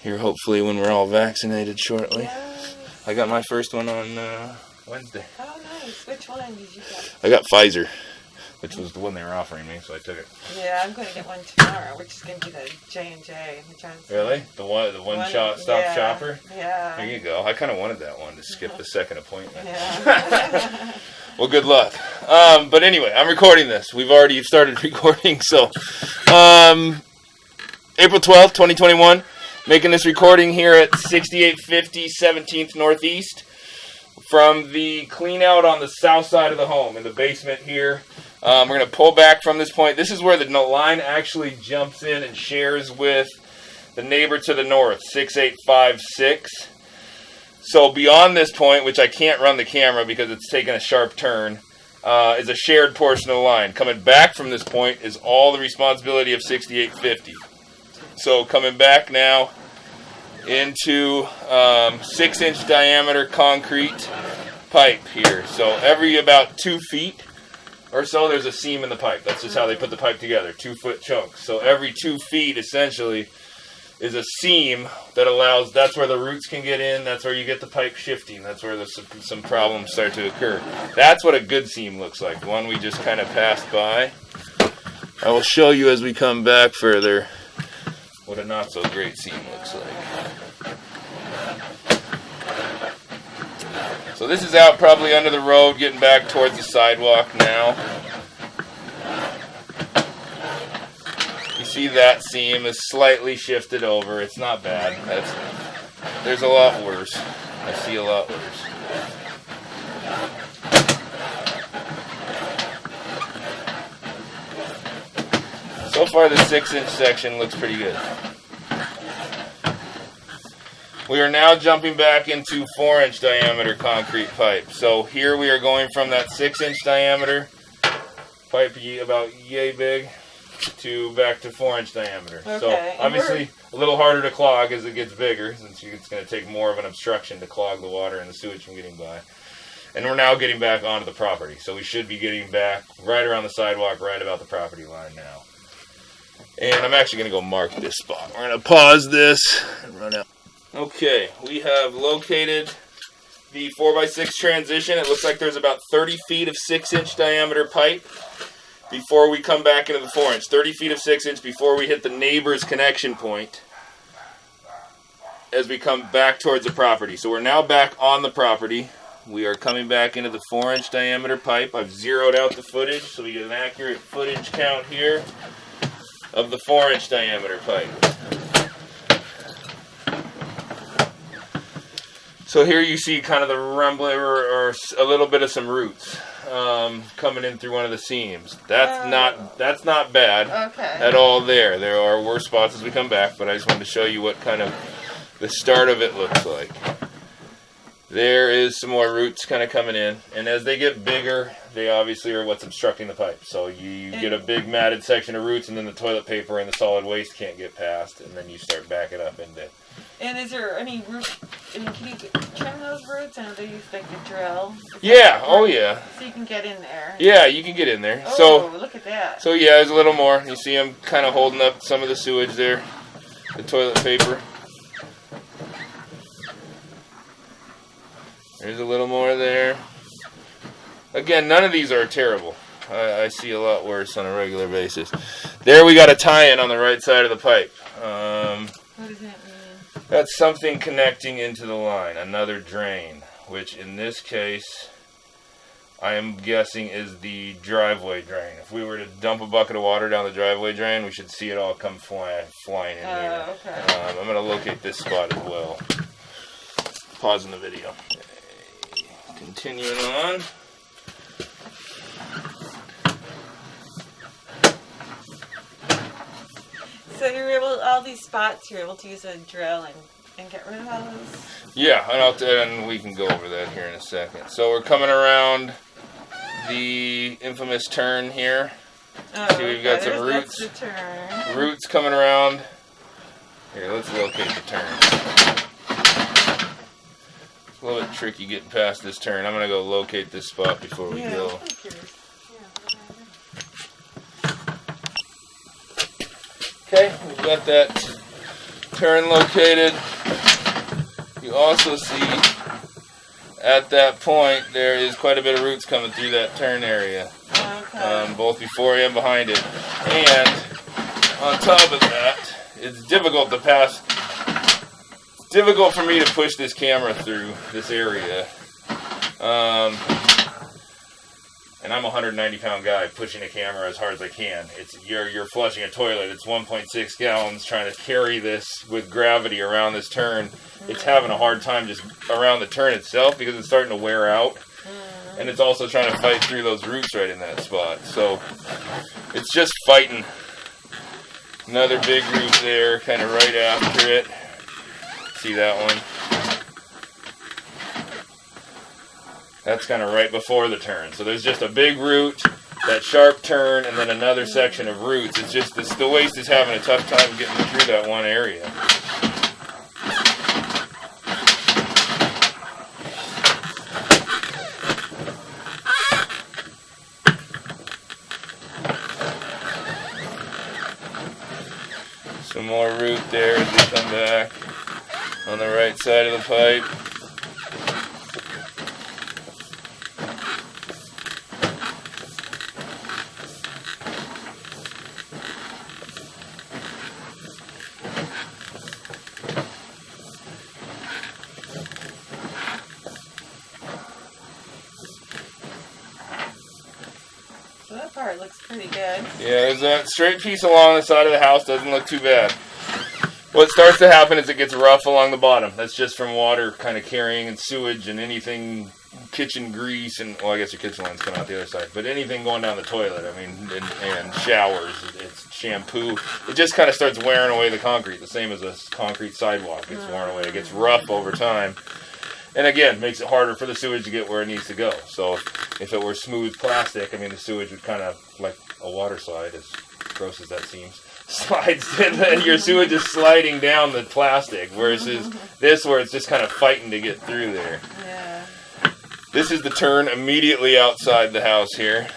here hopefully when we're all vaccinated shortly. Yes. I got my first one on Wednesday. Oh, nice. Which one did you get? I got Pfizer, which was the one they were offering me, so I took it. Yeah, I'm going to get one tomorrow, which is going to be the J&J. Really? The one shot stop shopper? Yeah. There you go. I kind of wanted that one to skip the second appointment. Yeah. Well, good luck. But anyway, I'm recording this. We've already started recording, so April 12th, 2021. Making this recording here at 6850 17th Northeast from the clean out on the south side of the home in the basement here. We're going to pull back from this point. This is where the line actually jumps in and shares with the neighbor to the north, 6856. So beyond this point, which I can't run the camera because it's taking a sharp turn, is a shared portion of the line. Coming back from this point is all the responsibility of 6850. So coming back now into 6-inch diameter concrete pipe here. So every about 2 feet or so, there's a seam in the pipe. That's just how they put the pipe together, 2-foot chunks. So every 2 feet, essentially, is a seam that allows, that's where the roots can get in, that's where you get the pipe shifting, that's where some problems start to occur. That's what a good seam looks like, the one we just kind of passed by. I will show you as we come back further what a not so great seam looks like. So this is out probably under the road, getting back towards the sidewalk now. You see that seam is slightly shifted over. It's not bad. There's a lot worse. I see a lot worse. So far, the 6-inch section looks pretty good. We are now jumping back into 4-inch diameter concrete pipe. So here we are going from that 6-inch diameter pipe about yay big to back to 4-inch diameter. Okay. So obviously a little harder to clog as it gets bigger, since it's going to take more of an obstruction to clog the water and the sewage from getting by. And we're now getting back onto the property. So we should be getting back right around the sidewalk, right about the property line now. And I'm actually going to go mark this spot. We're going to pause this and run out. Okay, we have located the 4x6 transition. It looks like there's about 30 feet of 6-inch diameter pipe before we come back into the 4-inch. 30 feet of 6-inch before we hit the neighbor's connection point as we come back towards the property. So we're now back on the property. We are coming back into the 4-inch diameter pipe. I've zeroed out the footage so we get an accurate footage count here of the 4-inch diameter pipe. So here you see kind of the rumbling or a little bit of some roots coming in through one of the seams. That's not bad at all there. There are worse spots as we come back, but I just wanted to show you what kind of the start of it looks like. There is some more roots kind of coming in, and as they get bigger, they obviously are what's obstructing the pipe. So you get a big matted section of roots, and then the toilet paper and the solid waste can't get past, and then you start backing up into. And is there any root? I mean, can you trim those roots? I know they use like a drill. Yeah. Oh yeah. So you can get in there. Yeah, you can get in there. Oh, so look at that. So yeah, there's a little more. You see them kind of holding up some of the sewage there, the toilet paper. There's a little more there. Again, none of these are terrible. I see a lot worse on a regular basis. There we got a tie-in on the right side of the pipe. What does that mean? That's something connecting into the line, another drain, which in this case, I am guessing is the driveway drain. If we were to dump a bucket of water down the driveway drain, we should see it all come flying in there. Okay. I'm going to locate this spot as well. Pausing the video. Continuing on. So you're able, all these spots, you're able to use a drill and get rid of all those? Yeah, and we can go over that here in a second. So we're coming around the infamous turn here. Oh, see, we've got some roots. That's the turn. Roots coming around. Here, let's locate the turn. It's a little bit tricky getting past this turn. I'm going to go locate this spot before we go. Okay, we've got that turn located. You also see at that point there is quite a bit of roots coming through that turn area, both before and behind it. And on top of that, it's difficult to pass. It's difficult for me to push this camera through this area. And I'm a 190-pound guy pushing a camera as hard as I can. You're flushing a toilet. It's 1.6 gallons trying to carry this with gravity around this turn. It's having a hard time just around the turn itself because it's starting to wear out. And it's also trying to fight through those roots right in that spot. So it's just fighting. Another big root there, kind of right after it. See that one? That's kind of right before the turn. So there's just a big root, that sharp turn, and then another section of roots. It's just the waste is having a tough time getting through that one area. Some more root there as we come back on the right side of the pipe. So that part looks pretty good. Yeah, there's that straight piece along the side of the house. Doesn't look too bad. What starts to happen is it gets rough along the bottom. That's just from water kind of carrying and sewage and anything, kitchen grease, and, well, I guess your kitchen line's coming out the other side, but anything going down the toilet, I mean, and showers, it's shampoo. It just kind of starts wearing away the concrete, the same as a concrete sidewalk gets worn away. It gets rough over time. And again, makes it harder for the sewage to get where it needs to go. So if it were smooth plastic, I mean, the sewage would kind of, like a water slide, as gross as that seems, slides, and your sewage is sliding down the plastic, versus this where it's just kind of fighting to get through there. Yeah. This is the turn immediately outside the house here.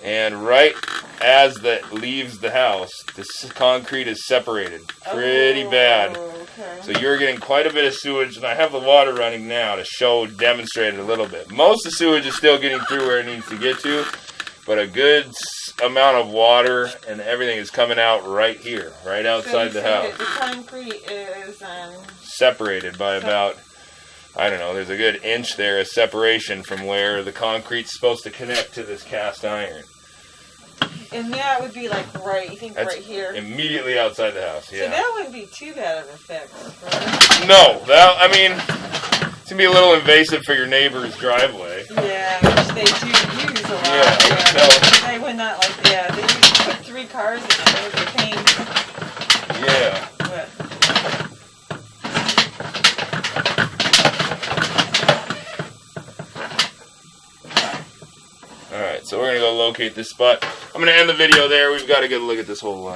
And right as that leaves the house, this concrete is separated pretty bad. Okay. So you're getting quite a bit of sewage, and I have the water running now to demonstrate it a little bit. Most of the sewage is still getting through where it needs to get to, but a good amount of water and everything is coming out right here, right outside the house. The concrete is separated by about, I don't know, there's a good inch there of separation from where the concrete's supposed to connect to this cast iron. And that would be like right, you think That's right here? Immediately outside the house, yeah. So that wouldn't be too bad of a fix, right? No, I mean, it's going to be a little invasive for your neighbor's driveway. Yeah, which they do use a lot. Yeah, So they would not like, yeah, they would put 3 cars in it, it would be pain. Yeah. But Alright, so we're going to go locate this spot. I'm going to end the video there. We've got to get a look at this whole line.